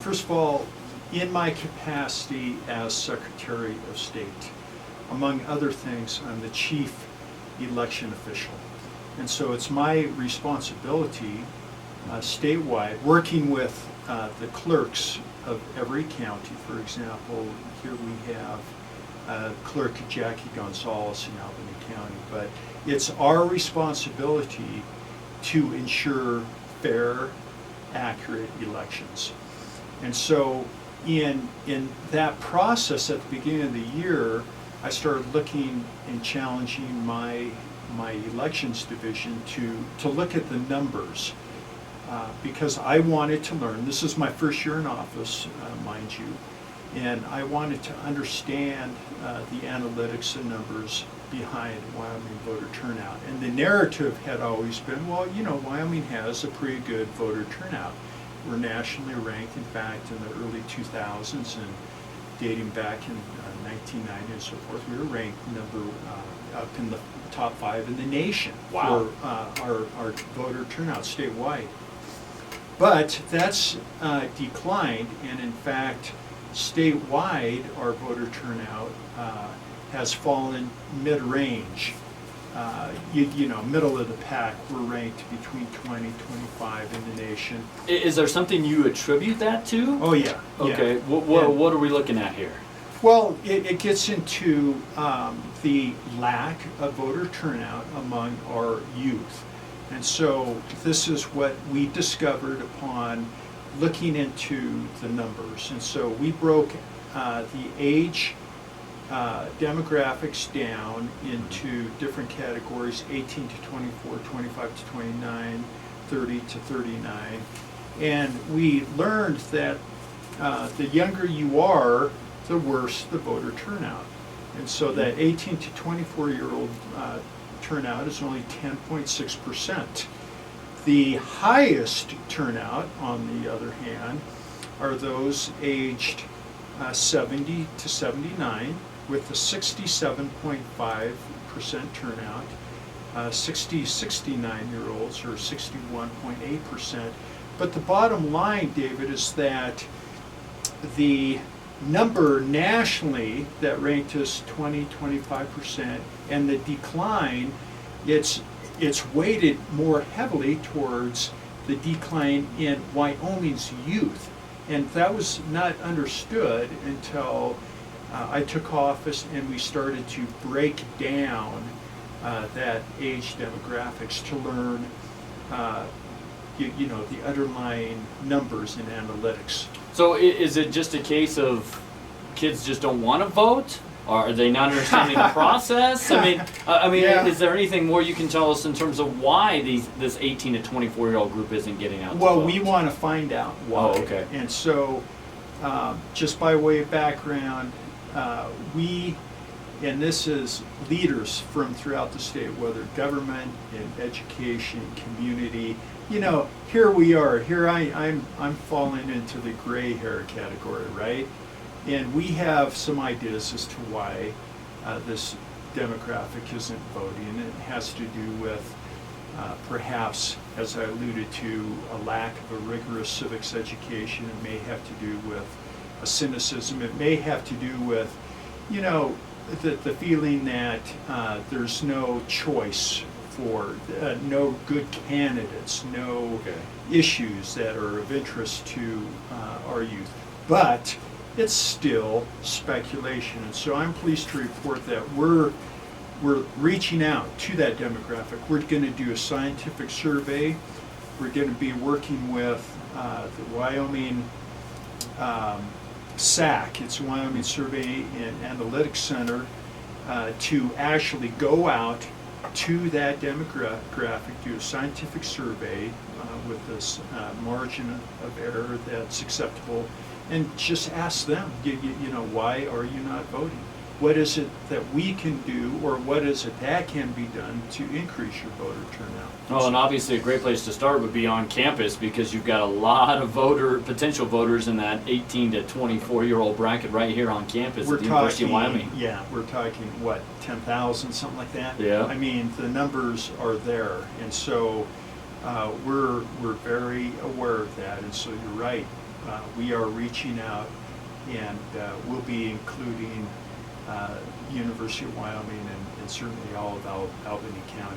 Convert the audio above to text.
First of all, in my capacity as Secretary of State, among other things, I'm the chief election official. And so it's my responsibility statewide, working with the clerks of every county. For example, here we have Clerk Jackie Gonzalez in Albany County. But it's our responsibility to ensure fair, accurate elections. And so in that process at the beginning of the year, I started looking and challenging my elections division to look at the numbers because I wanted to learn. This is my first year in office, mind you, and I wanted to understand the analytics and numbers behind Wyoming voter turnout. And the narrative had always been, well, you know, Wyoming has a pretty good voter turnout. We're nationally ranked, in fact, in the early 2000s and dating back in 1990 and so forth, we were ranked up in the top 5 in the nation. Wow. For our voter turnout statewide. But that's declined, and in fact, statewide, our voter turnout has fallen mid-range. You know, middle of the pack, we're ranked between 20, 25 in the nation. Is there something you attribute that to? Oh yeah. Okay, Yeah. what are we looking at here? Well, it gets into the lack of voter turnout among our youth. And so this is what we discovered upon looking into the numbers. And so we broke the age demographics down into different categories: 18 to 24, 25 to 29, 30 to 39. And we learned that the younger you are, the worse the voter turnout. And so that 18 to 24-year-old turnout is only 10.6%. The highest turnout, on the other hand, are those aged 70 to 79, with a 67.5% turnout. 69-year-olds are 61.8%. But the bottom line, David, is that the number nationally that ranked us 20-25%, and the decline, it's weighted more heavily towards the decline in Wyoming's youth. And that was not understood until I took office and we started to break down that age demographics to learn you know, the underlying numbers in analytics. So is it just a case of kids just don't want to vote? Or are they not understanding the process? I mean, Yeah. Is there anything more you can tell us in terms of why this 18 to 24-year-old group isn't getting out to Well, vote? we want to find out why. Oh, okay. And so, just by way of background, we, and this is leaders from throughout the state, whether government, in education, community, you know, here we are. Here I'm falling into the gray hair category, right? And we have some ideas as to why this demographic isn't voting. And it has to do with perhaps, as I alluded to, a lack of a rigorous civics education. It may have to do with a cynicism. It may have to do with, you know, the feeling that there's no choice for no good candidates, no issues that are of interest to our youth. But it's still speculation. And so I'm pleased to report that we're reaching out to that demographic. We're going to do a scientific survey. We're going to be working with the Wyoming SAC, it's Wyoming Survey and Analytics Center, to actually go out to that demographic, do a scientific survey with this margin of error that's acceptable, and just ask them, you know, why are you not voting? What is it that we can do, or what is it that can be done to increase your voter turnout? Well, and obviously a great place to start would be on campus, because you've got a lot of potential voters in that 18 to 24-year-old bracket right here on campus at the University of Wyoming. Yeah, we're talking, what, 10,000, something like that? Yeah. I mean, the numbers are there, and so we're very aware of that, and so you're right. we are reaching out, and we'll be including University of Wyoming and certainly all of Albany County.